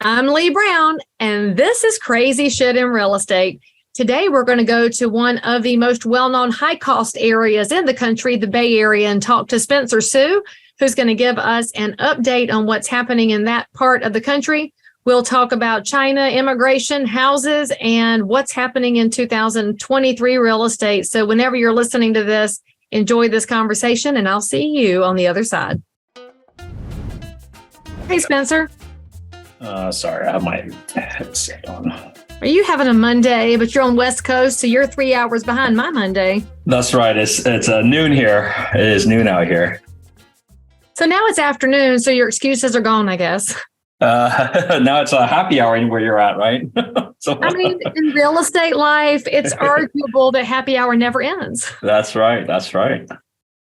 I'm Leigh Brown, and this is Crazy Shit in Real Estate. Today, we're going to go to one of the most well-known high-cost areas in the country, the Bay Area, and talk to Spencer Hsu, who's going to give us an update on what's happening in that part of the country. We'll talk about China, immigration, houses, and what's happening in 2023 real estate. So whenever you're listening to this, enjoy this conversation, and I'll see you on the other side. Hey, Spencer. Sorry, I have my headset on. Are you having a Monday, but you're on West Coast, so you're 3 hours behind my Monday? That's right. It's noon here. It is noon out here. So now it's afternoon, so your excuses are gone, I guess. Now it's a happy hour where you're at, right? I mean, in real estate life, it's arguable that happy hour never ends. That's right. Yeah,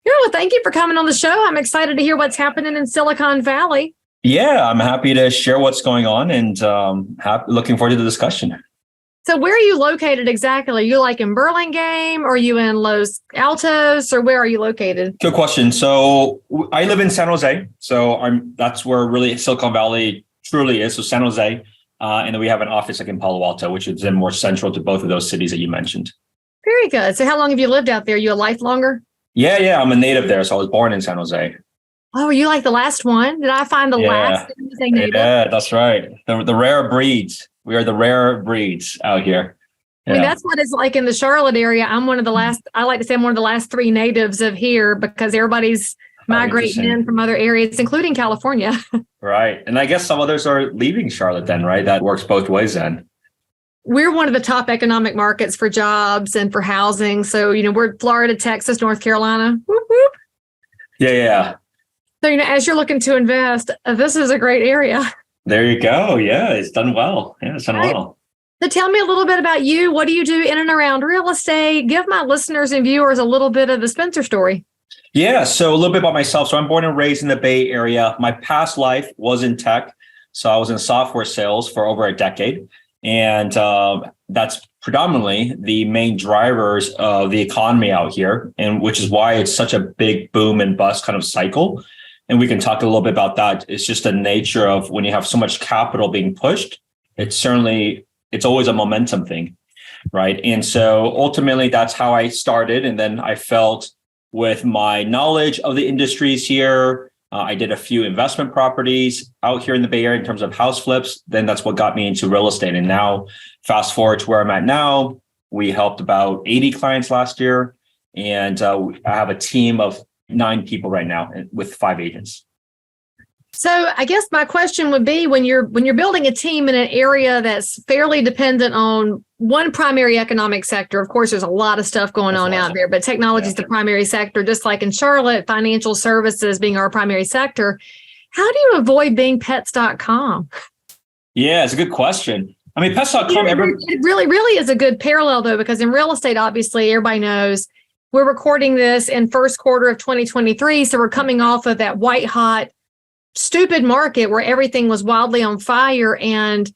well, thank you for coming on the show. I'm excited to hear what's happening in Silicon Valley. Yeah, I'm happy to share what's going on and looking forward to the discussion. So where are you located exactly? Are you like in Burlingame? Or are you in Los Altos? Or where are you located? Good question. So I live in San Jose. So that's where really Silicon Valley truly is. So San Jose. And then we have an office like in Palo Alto, which is then more central to both of those cities that you mentioned. Very good. So how long have you lived out there? Are you a lifelonger? Yeah. I'm a native there. So I was born in San Jose. Oh, are you like the last one? Did I find the last San Jose native? Yeah, that's right. The rare breeds. We are the rare breeds out here. Yeah. I mean, that's what it's like in the Charlotte area. I'm one of the last, I like to say I'm one of the last three natives of here because everybody's migrating in from other areas, including California. Right. And I guess some others are leaving Charlotte then, right? That works both ways then. We're one of the top economic markets for jobs and for housing. So, we're Florida, Texas, North Carolina. Whoop, whoop. Yeah. So, as you're looking to invest, this is a great area. There you go. Yeah, it's done well. Well. So tell me a little bit about you. What do you do in and around real estate? Give my listeners and viewers a little bit of the Spencer story. Yeah, so a little bit about myself. So I'm born and raised in the Bay Area. My past life was in tech. So I was in software sales for over a decade. And that's predominantly the main drivers of the economy out here, and which is why it's such a big boom and bust kind of cycle. And we can talk a little bit about that. It's just the nature of when you have so much capital being pushed, it's always a momentum thing, right? And so ultimately that's how I started. And then I felt with my knowledge of the industries here, I did a few investment properties out here in the Bay Area in terms of house flips. Then that's what got me into real estate. And now fast forward to where I'm at now, we helped about 80 clients last year. And I have a team of 9 people right now with 5 agents. So I guess my question would be when you're building a team in an area that's fairly dependent on one primary economic sector. Of course, there's a lot of stuff going on out there, but technology is the primary sector, just like in Charlotte, financial services being our primary sector. How do you avoid being Pets.com? Yeah, it's a good question. I mean, Pets.com. It really is a good parallel, though, because in real estate, obviously, everybody knows we're recording this in first quarter of 2023. So we're coming off of that white hot, stupid market where everything was wildly on fire and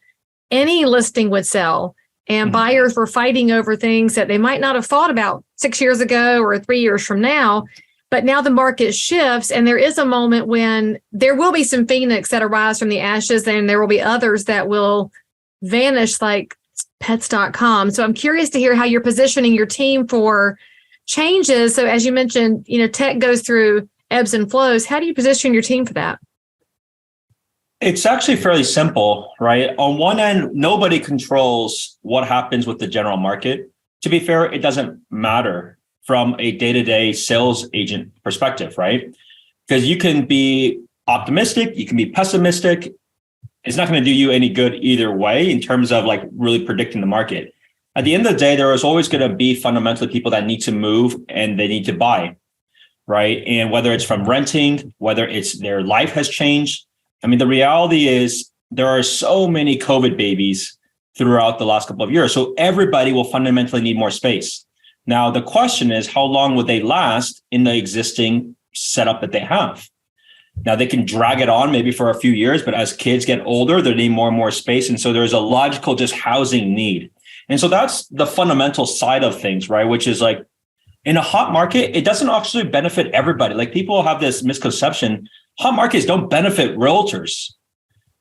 any listing would sell. And buyers were fighting over things that they might not have thought about 6 years ago or 3 years from now. But now the market shifts and there is a moment when there will be some phoenix that arise from the ashes and there will be others that will vanish like Pets.com. So I'm curious to hear how you're positioning your team for changes. So as you mentioned, tech goes through ebbs and flows. How do you position your team for that? It's actually fairly simple, right? On one end, nobody controls what happens with the general market. To be fair, it doesn't matter from a day-to-day sales agent perspective, right? Because you can be optimistic, you can be pessimistic. It's not going to do you any good either way in terms of like really predicting the market. At the end of the day, there is always going to be fundamentally people that need to move and they need to buy, right? And whether it's from renting, whether it's their life has changed. I mean, the reality is there are so many COVID babies throughout the last couple of years. So everybody will fundamentally need more space. Now, the question is, how long would they last in the existing setup that they have? Now, they can drag it on maybe for a few years, but as kids get older, they need more and more space. And so there's a logical just housing need. And so that's the fundamental side of things, right? Which is like in a hot market, it doesn't actually benefit everybody. Like people have this misconception, hot markets don't benefit realtors.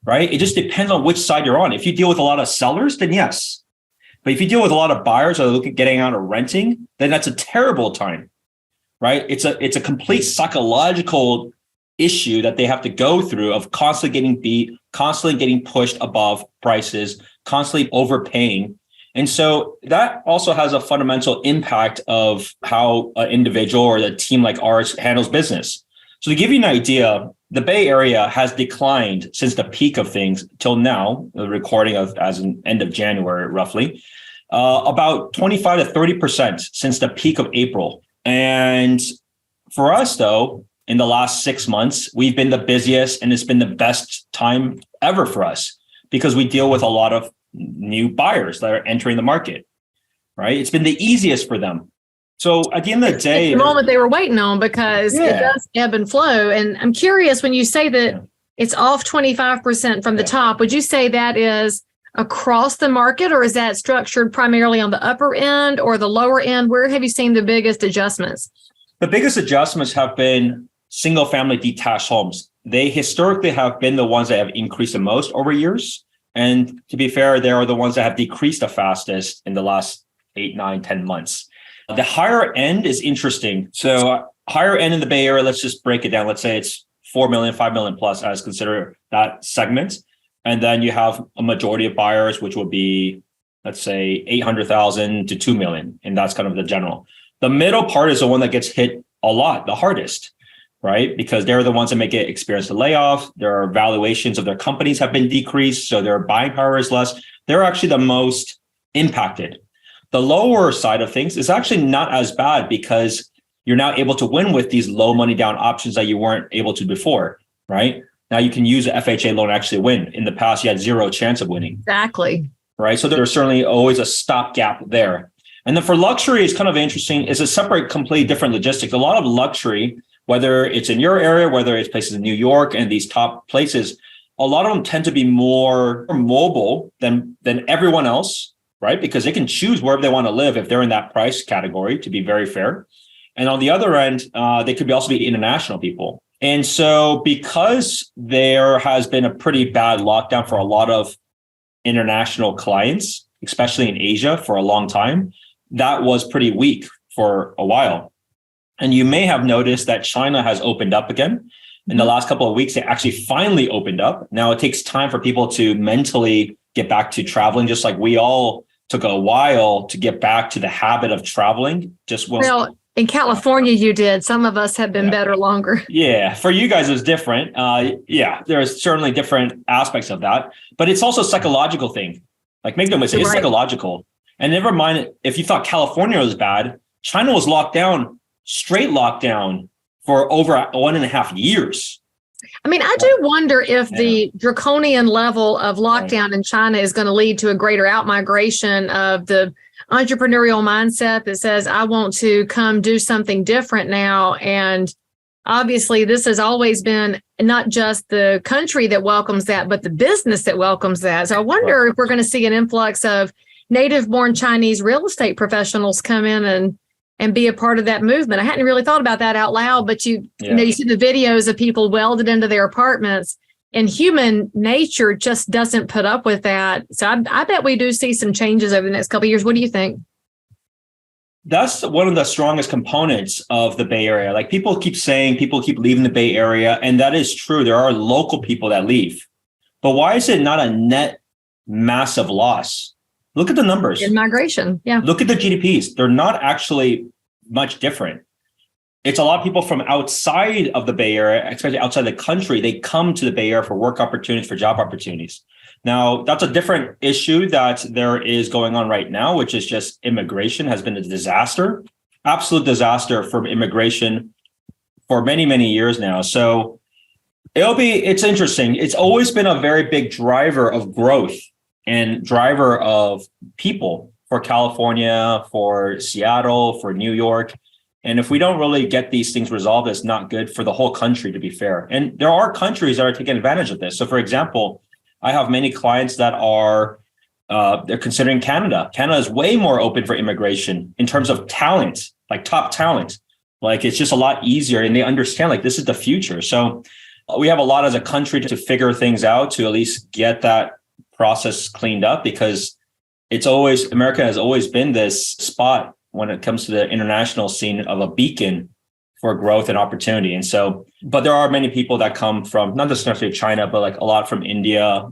right? It just depends on which side you're on. If you deal with a lot of sellers, then yes. But if you deal with a lot of buyers that are looking at getting out or renting, then that's a terrible time, right? It's a complete psychological issue that they have to go through of constantly getting beat, constantly getting pushed above prices, constantly overpaying. And so that also has a fundamental impact of how an individual or a team like ours handles business. So to give you an idea, the Bay Area has declined since the peak of things till now, the recording of as an end of January, roughly, about 25 to 30% since the peak of April. And for us, though, in the last 6 months, we've been the busiest and it's been the best time ever for us because we deal with a lot of new buyers that are entering the market, right? It's been the easiest for them. So at the end of the day, it's the moment they were waiting on because it does ebb and flow. And I'm curious, when you say that it's off 25% from the top, would you say that is across the market, or is that structured primarily on the upper end or the lower end? Where have you seen the biggest adjustments? The biggest adjustments have been single family detached homes. They historically have been the ones that have increased the most over years. And to be fair, they are the ones that have decreased the fastest in the last 8, 9, 10 months. The higher end is interesting. So higher end in the Bay Area, let's just break it down. Let's say it's 4 million, 5 million plus as consider that segment. And then you have a majority of buyers, which will be, let's say 800,000 to 2 million. And that's kind of the general. The middle part is the one that gets hit a lot, the hardest, right? Because they're the ones that may get experience the layoff. Their valuations of their companies have been decreased. So their buying power is less. They're actually the most impacted. The lower side of things is actually not as bad because you're now able to win with these low money down options that you weren't able to before, right? Now you can use an FHA loan to actually win. In the past, you had zero chance of winning. Exactly. Right. So there's certainly always a stopgap there. And then for luxury, it's kind of interesting. It's a separate, completely different logistics. A lot of luxury, whether it's in your area, whether it's places in New York and these top places, a lot of them tend to be more mobile than everyone else, right? Because they can choose wherever they want to live if they're in that price category, to be very fair. And on the other end, they could also be international people. And so because there has been a pretty bad lockdown for a lot of international clients, especially in Asia for a long time, that was pretty weak for a while. And you may have noticed that China has opened up again. In the last couple of weeks, they actually finally opened up. Now it takes time for people to mentally get back to traveling, just like we all took a while to get back to the habit of traveling. Well, in California, you did. Some of us have been better longer. Yeah, for you guys, it's different. There's certainly different aspects of that, but it's also a psychological thing. Like make no mistake, it's psychological. And never mind if you thought California was bad, China was locked down, straight lockdown for over 1.5 years. I mean, I do wonder if the draconian level of lockdown in China is going to lead to a greater outmigration of the entrepreneurial mindset that says, I want to come do something different now. And obviously, this has always been not just the country that welcomes that, but the business that welcomes that. So I wonder if we're going to see an influx of native-born Chinese real estate professionals come in and be a part of that movement. I hadn't really thought about that out loud, but you know, you see the videos of people welded into their apartments, and human nature just doesn't put up with that. So I bet we do see some changes over the next couple of years. What do you think? That's one of the strongest components of the Bay Area. Like people keep saying, people keep leaving the Bay Area, and that is true. There are local people that leave. But why is it not a net massive loss? Look at the numbers. In migration, Look at the GDPs. They're not actually much different. It's a lot of people from outside of the Bay Area, especially outside the country. They come to the Bay Area for work opportunities, for job opportunities. Now, that's a different issue that there is going on right now, which is just immigration has been a disaster, absolute disaster for immigration for many, many years now. So it's interesting. It's always been a very big driver of growth and driver of people for California, for Seattle, for New York. And if we don't really get these things resolved, it's not good for the whole country, to be fair. And there are countries that are taking advantage of this. So for example, I have many clients that are, they're considering Canada. Canada is way more open for immigration in terms of talent, like top talent. Like it's just a lot easier and they understand like this is the future. So we have a lot as a country to figure things out to at least get that process cleaned up, because America has always been this spot when it comes to the international scene of a beacon for growth and opportunity. And so, but there are many people that come from not just necessarily China, but like a lot from India.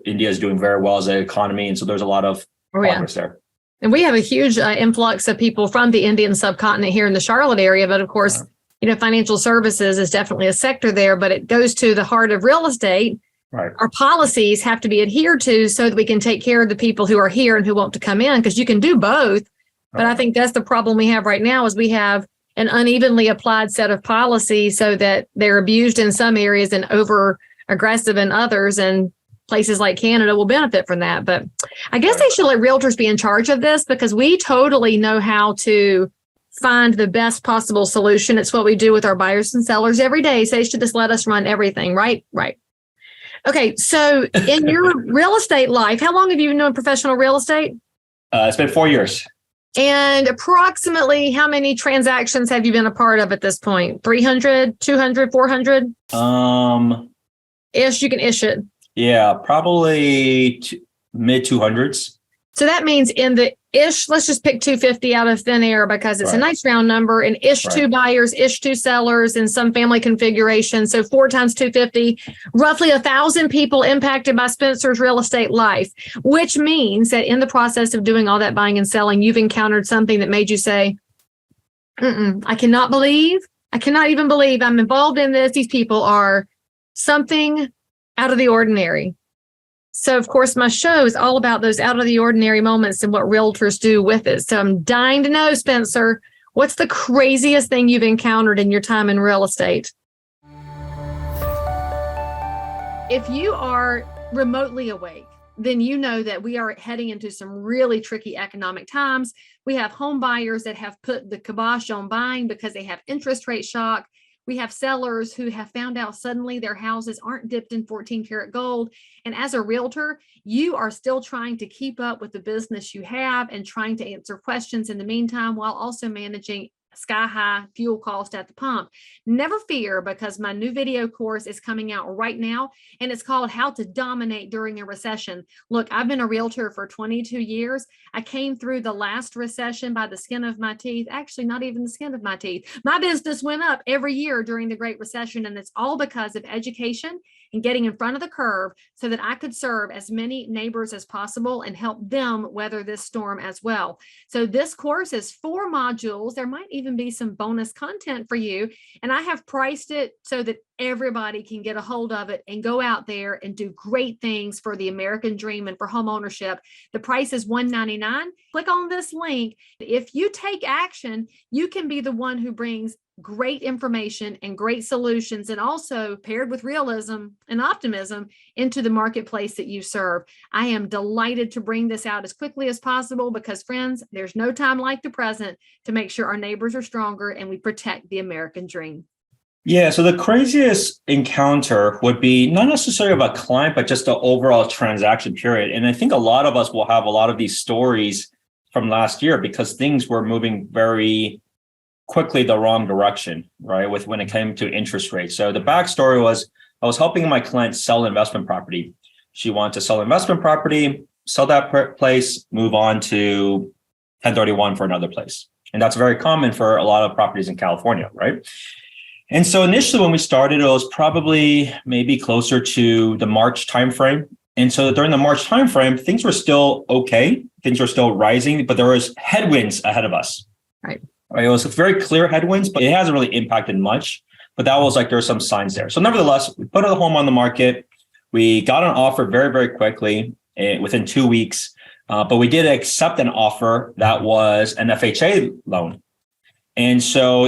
India is doing very well as an economy. And so there's a lot of progress there. And we have a huge influx of people from the Indian subcontinent here in the Charlotte area. But of course, financial services is definitely a sector there, but it goes to the heart of real estate. Right. Our policies have to be adhered to so that we can take care of the people who are here and who want to come in, because you can do both. But I think that's the problem we have right now is we have an unevenly applied set of policies so that they're abused in some areas and over aggressive in others. And places like Canada will benefit from that. But I guess they should let realtors be in charge of this, because we totally know how to find the best possible solution. It's what we do with our buyers and sellers every day. So they should just let us run everything. Right. Okay. So in your real estate life, how long have you been doing professional real estate? It's been 4 years. And approximately how many transactions have you been a part of at this point? 300, 200, 400? Ish, you can ish it. Yeah, probably mid 200s. So that means in the ish, let's just pick 250 out of thin air because it's a nice round number, and ish two buyers, ish two sellers in some family configuration. So 4 times 250, roughly 1,000 people impacted by Spencer's real estate life, which means that in the process of doing all that buying and selling, you've encountered something that made you say, I cannot even believe I'm involved in this. These people are something out of the ordinary. So, of course, my show is all about those out of the ordinary moments and what realtors do with it. So I'm dying to know, Spencer, what's the craziest thing you've encountered in your time in real estate? If you are remotely awake, then you know that we are heading into some really tricky economic times. We have home buyers that have put the kibosh on buying because they have interest rate shock. We have sellers who have found out suddenly their houses aren't dipped in 14 karat gold. And as a realtor, you are still trying to keep up with the business you have and trying to answer questions in the meantime, while also managing sky high fuel cost at the pump. Never fear, because my new video course is coming out right now, and it's called How to Dominate During a Recession. Look, I've been a realtor for 22 years. I came through the last recession by the skin of my teeth. Actually, not even the skin of my teeth. My business went up every year during the Great Recession, and it's all because of education and getting in front of the curve so that I could serve as many neighbors as possible and help them weather this storm as well. So this course is 4 modules. There might even be some bonus content for you. And I have priced it so that everybody can get a hold of it and go out there and do great things for the American dream and for home ownership. The price is $199. Click on this link. If you take action, you can be the one who brings great information and great solutions, and also paired with realism and optimism into the marketplace that you serve. I am delighted to bring this out as quickly as possible because, friends, there's no time like the present to make sure our neighbors are stronger and we protect the American dream. Yeah, so the craziest encounter would be not necessarily of a client, but just the overall transaction period. And I think a lot of us will have a lot of these stories from last year because things were moving very quickly the wrong direction, right? With when it came to interest rates. So the backstory was I was helping my client sell investment property. She wanted to sell investment property, sell that place, move on to 1031 for another place. And that's very common for a lot of properties in California, right? And so initially when we started, it was probably maybe closer to the March timeframe. And so during the March timeframe, things were still okay. Things were still rising, but there was headwinds ahead of us. Right. It was very clear headwinds, but it hasn't really impacted much. But that was like, there's some signs there. So nevertheless, we put the home on the market. We got an offer very, very quickly within 2 weeks. But we did accept an offer that was an FHA loan. And so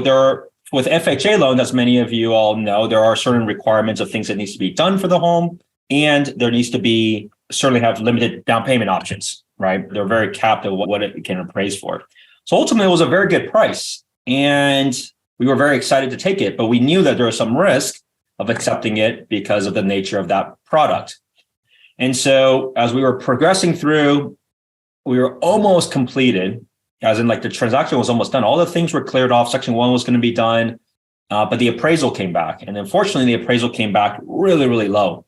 with FHA loans, as many of you all know, there are certain requirements of things that needs to be done for the home. And there needs to be certainly have limited down payment options, right? They're very capped at what it can appraise for. So ultimately, it was a very good price. And we were very excited to take it, but we knew that there was some risk of accepting it because of the nature of that product. And so as we were progressing through, we were almost completed, as in like the transaction was almost done. All the things were cleared off. Section 1 was going to be done. but the appraisal came back. And unfortunately, the appraisal came back really, really low,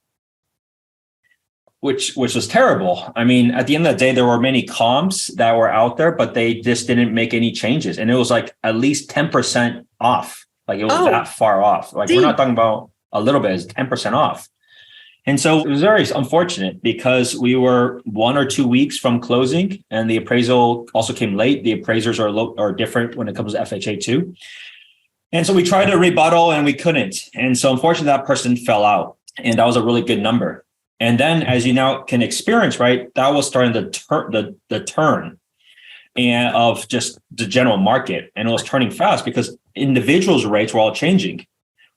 which was terrible. I mean, at the end of the day, there were many comps that were out there, but they just didn't make any changes. And it was like at least 10% off. Like it was that far off. Like we're not talking about a little bit, it's 10% off. And so it was very unfortunate because we were 1 or 2 weeks from closing and the appraisal also came late. The appraisers are different when it comes to FHA too. And so we tried to rebuttal and we couldn't. And so unfortunately, that person fell out and that was a really good number. And then as you now can experience, right, that was starting the turn and of just the general market. And it was turning fast because individuals' rates were all changing.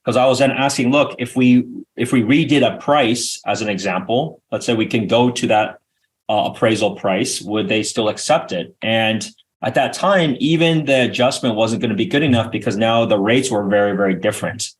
Because I was then asking, look, if we redid a price as an example, let's say we can go to that appraisal price, would they still accept it? And at that time, even the adjustment wasn't going to be good enough because now the rates were very, very different.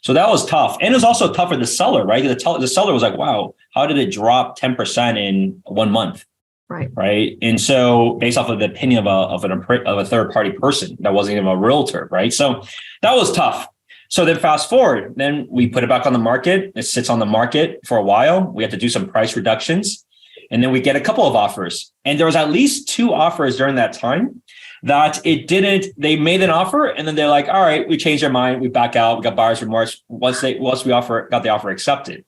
So that was tough. And it was also tough for the seller, right? The seller was like, wow, how did it drop 10% in 1 month? Right. And so based off of the opinion of a third party person that wasn't even a realtor, right? So that was tough. So then fast forward, then we put it back on the market. It sits on the market for a while. We have to do some price reductions. And then we get a couple of offers. And there was at least 2 offers during that time that they made an offer and then they're like, all right, we changed our mind. We back out. We got buyer's remorse once we got the offer accepted.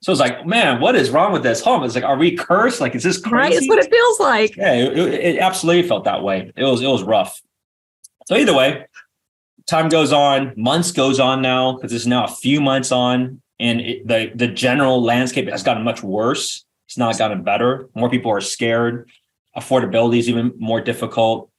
So it's like, man, what is wrong with this home? It's like, are we cursed? Like, is this crazy? Right, it's what it feels like. Yeah, it absolutely felt that way. It was rough. So either way, time goes on, months goes on now, because it's now a few months on, and the general landscape has gotten much worse. It's not gotten better. More people are scared. Affordability is even more difficult.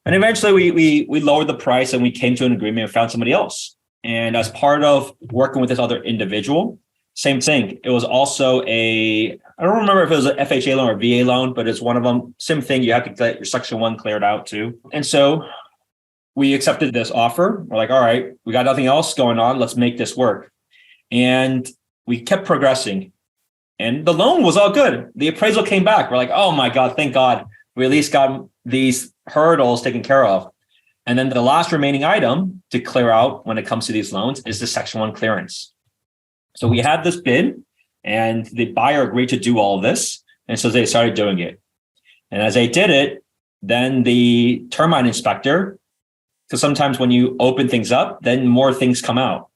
And eventually we lowered the price and we came to an agreement and found somebody else. And as part of working with this other individual, same thing. It was also I don't remember if it was an FHA loan or VA loan, but it's one of them. Same thing. You have to get your Section 1 cleared out too. And so we accepted this offer. We're like, all right, we got nothing else going on. Let's make this work. And we kept progressing. And the loan was all good. The appraisal came back. We're like, oh my God, thank God. We at least got these hurdles taken care of. And then the last remaining item to clear out when it comes to these loans is the Section 1 clearance. So we had this bid and the buyer agreed to do all of this. And so they started doing it. And as they did it, then the termite inspector, because sometimes when you open things up, then more things come out.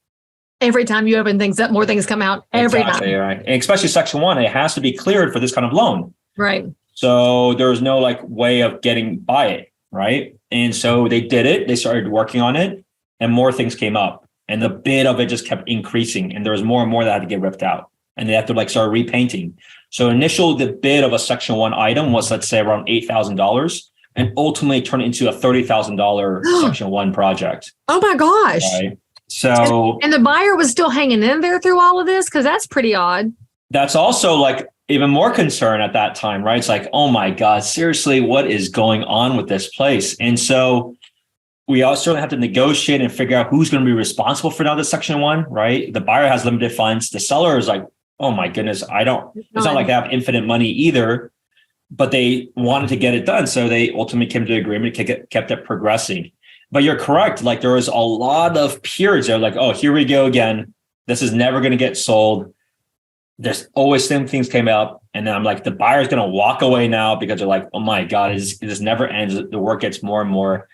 Every time you open things up, more things come out every time. Right. And especially Section 1, it has to be cleared for this kind of loan. Right. So there's no way of getting by it. Right. And so they did it. They started working on it and more things came up. And the bid of it just kept increasing. And there was more and more that had to get ripped out. And they have to start repainting. So the bid of a Section 1 item was, let's say, around $8,000 and ultimately turned into a $30,000 Section 1 project. Oh my gosh. Right. So and the buyer was still hanging in there through all of this? Because that's pretty odd. That's also even more concern at that time, right? It's like, oh my God, seriously, what is going on with this place? And so we also certainly have to negotiate and figure out who's going to be responsible for now the Section 1, right? The buyer has limited funds. The seller is like, oh my goodness, it's not like they have infinite money either, but they wanted to get it done. So they ultimately came to an agreement, kept it progressing. But you're correct. There was a lot of periods there, oh, here we go again. This is never going to get sold. There's always same things came up. And then I'm like, the buyer's going to walk away now because they're like, oh my God, this never ends. The work gets more and more.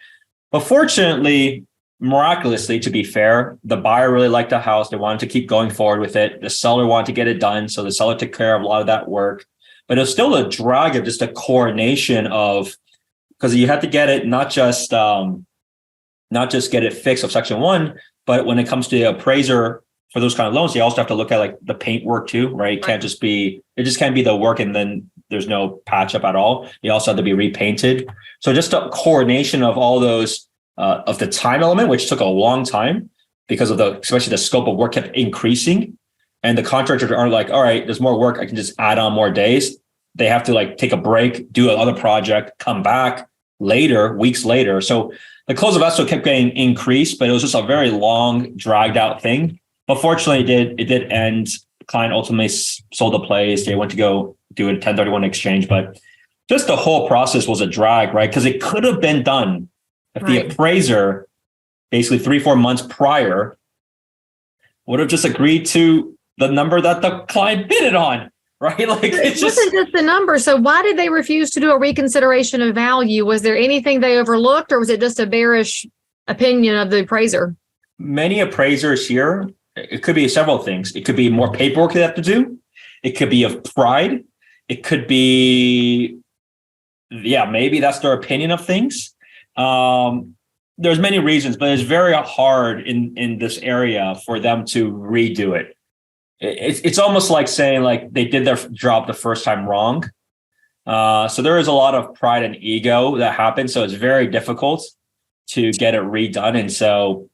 But fortunately, miraculously, to be fair, the buyer really liked the house. They wanted to keep going forward with it. The seller wanted to get it done. So the seller took care of a lot of that work. But it was still a drag of just a coordination of, because you have to get it not just get it fixed of Section 1, but when it comes to the appraiser for those kind of loans, you also have to look at the paint work too, right? It just can't be the work and then there's no patch up at all. You also have to be repainted. So just a coordination of all those of the time element, which took a long time because of especially the scope of work kept increasing. And the contractors aren't like, all right, there's more work. I can just add on more days. They have to take a break, do another project, come back later, weeks later. So the close of escrow kept getting increased, but it was just a very long, dragged out thing. But fortunately, it did end. The client ultimately sold the place. They went to go do a 1031 exchange, but just the whole process was a drag, right? Because it could have been done if the appraiser, basically 3-4 months prior, would have just agreed to the number that the client bid it on, right? Like it wasn't just the number. So why did they refuse to do a reconsideration of value? Was there anything they overlooked, or was it just a bearish opinion of the appraiser? Many appraisers here, it could be several things. It could be more paperwork they have to do. It could be of pride. It could be, maybe that's their opinion of things. There's many reasons, but it's very hard in this area for them to redo it. It's almost like saying like they did their job the first time wrong. So there is a lot of pride and ego that happens. So it's very difficult to get it redone. And so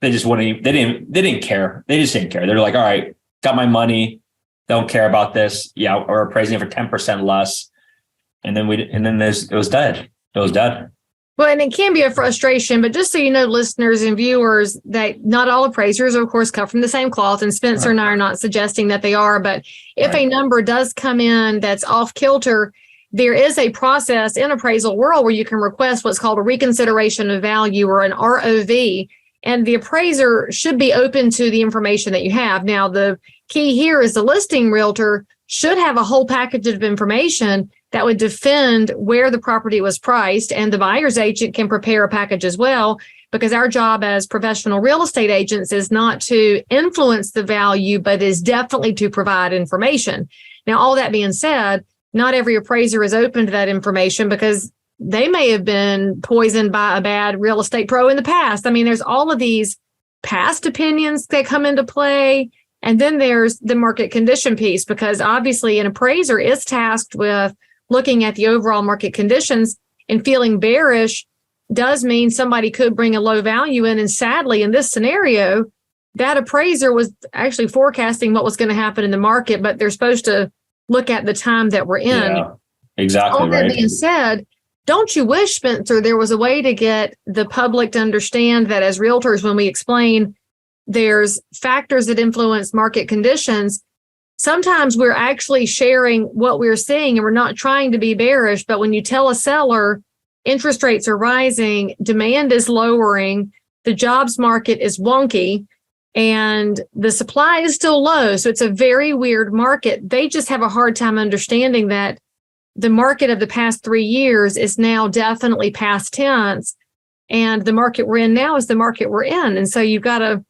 they just wouldn't, they didn't care. They just didn't care. They're like, all right, got my money. Don't care about this. Yeah. Or appraising it for 10% less. And then it was dead. It was dead. Well, and it can be a frustration, but just so you know, listeners and viewers, that not all appraisers, of course, cut from the same cloth. And Spencer and I are not suggesting that they are, but if a number does come in that's off kilter, there is a process in appraisal world where you can request what's called a reconsideration of value, or an ROV, and the appraiser should be open to the information that you have. Now, the key here is the listing realtor should have a whole package of information that would defend where the property was priced, and the buyer's agent can prepare a package as well, because our job as professional real estate agents is not to influence the value, but is definitely to provide information. Now, all that being said, not every appraiser is open to that information because they may have been poisoned by a bad real estate pro in the past. I mean, there's all of these past opinions that come into play. And then there's the market condition piece, because obviously an appraiser is tasked with looking at the overall market conditions, and feeling bearish does mean somebody could bring a low value in. And sadly, in this scenario, that appraiser was actually forecasting what was going to happen in the market, but they're supposed to look at the time that we're in. Yeah, exactly. All that right. being said, don't you wish, Spencer, there was a way to get the public to understand that as realtors, when we explain there's factors that influence market conditions, sometimes we're actually sharing what we're seeing and we're not trying to be bearish. But when you tell a seller interest rates are rising, demand is lowering, the jobs market is wonky, and the supply is still low, so it's a very weird market, they just have a hard time understanding that the market of the past 3 years is now definitely past tense, and the market we're in now is the market we're in. And so you've got to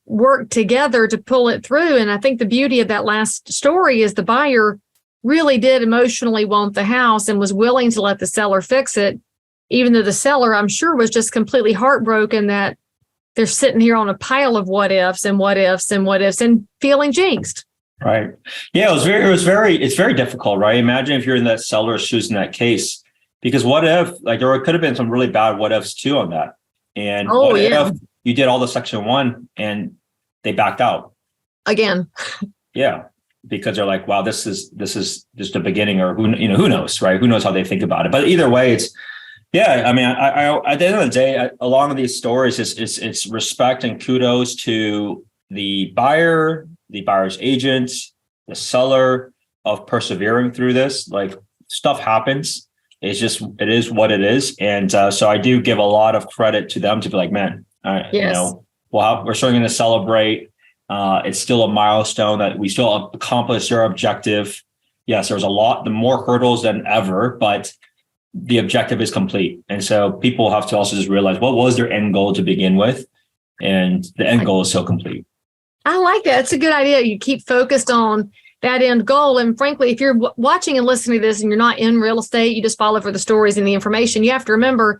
work together to pull it through. And I think the beauty of that last story is the buyer really did emotionally want the house and was willing to let the seller fix it, even though the seller, I'm sure, was just completely heartbroken that they're sitting here on a pile of what ifs and what ifs and what ifs and feeling jinxed. Right. Yeah, it's very difficult, right? Imagine if you're in that seller's shoes in that case, because what if, like, there could have been some really bad what ifs too on that. And what if you did all the section 1 and they backed out again? Yeah, because they're like, wow, this is just the beginning, or who knows, right? Who knows how they think about it? But either way, it's, yeah. I mean, I at the end of the day, along with these stories, it's respect and kudos to the buyer, the buyer's agent, the seller, of persevering through this. Like, stuff happens. It is what it is. And so I do give a lot of credit to them to be like, man, we're still going to celebrate. It's still a milestone that we still accomplished our objective. Yes, there was the more hurdles than ever, but the objective is complete. And so people have to also just realize what was their end goal to begin with. And the end goal is so complete. I like that. It's a good idea. You keep focused on that end goal. And frankly, if you're watching and listening to this and you're not in real estate, you just follow for the stories and the information. You have to remember,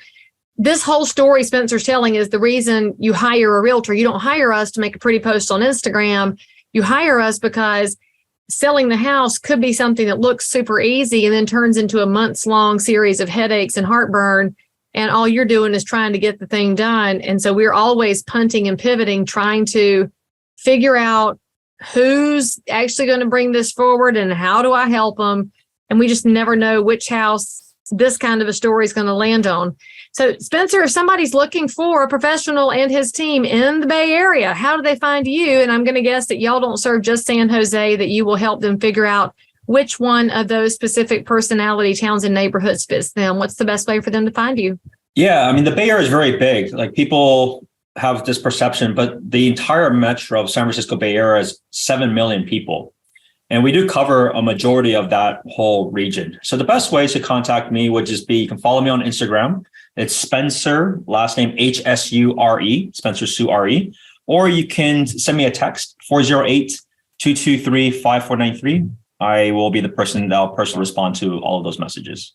this whole story Spencer's telling is the reason you hire a realtor. You don't hire us to make a pretty post on Instagram. You hire us because selling the house could be something that looks super easy and then turns into a months-long series of headaches and heartburn. And all you're doing is trying to get the thing done. And so we're always punting and pivoting, trying to figure out who's actually going to bring this forward and how do I help them. And we just never know which house this kind of a story is going to land on. So Spencer, if somebody's looking for a professional and his team in the Bay Area, how do they find you? And I'm going to guess that y'all don't serve just San Jose, that you will help them figure out which one of those specific personality towns and neighborhoods fits them. What's the best way for them to find you? Yeah, I mean, the Bay Area is very big. Like, people have this perception, but the entire metro of San Francisco Bay Area is 7 million people. And we do cover a majority of that whole region. So the best ways to contact me would just be, you can follow me on Instagram. It's Spencer, last name Hsure, Spencer Hsu RE. Or you can send me a text, 408-223-5493. I will be the person that will personally respond to all of those messages.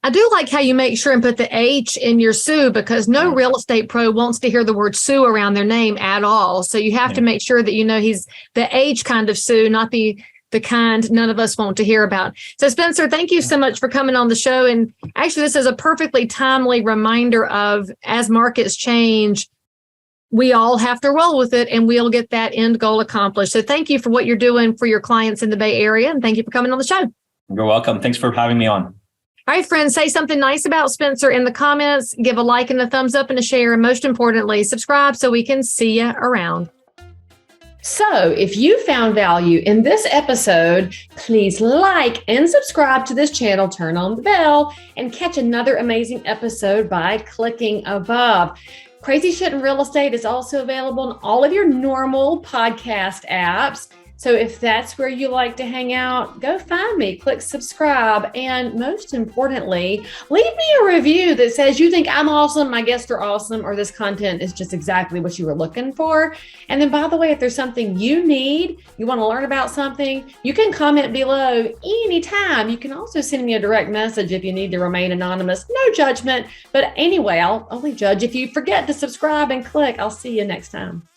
I do like how you make sure and put the H in your Hsu, because no real estate pro wants to hear the word Hsu around their name at all. So you have to make sure that you know he's the H kind of Hsu, not the kind none of us want to hear about. So Spencer, thank you so much for coming on the show. And actually, this is a perfectly timely reminder of, as markets change, we all have to roll with it and we'll get that end goal accomplished. So thank you for what you're doing for your clients in the Bay Area. And thank you for coming on the show. You're welcome. Thanks for having me on. All right, friends, say something nice about Spencer in the comments. Give a like and a thumbs up and a share. And most importantly, subscribe so we can see you around. So if you found value in this episode, please like and subscribe to this channel, turn on the bell, and catch another amazing episode by clicking above. Crazy Shit in Real Estate is also available in all of your normal podcast apps. So if that's where you like to hang out, go find me, click subscribe, and most importantly, leave me a review that says you think I'm awesome, my guests are awesome, or this content is just exactly what you were looking for. And then, by the way, if there's something you need, you want to learn about something, you can comment below anytime. You can also send me a direct message if you need to remain anonymous. No judgment. But anyway, I'll only judge if you forget to subscribe and click. I'll see you next time.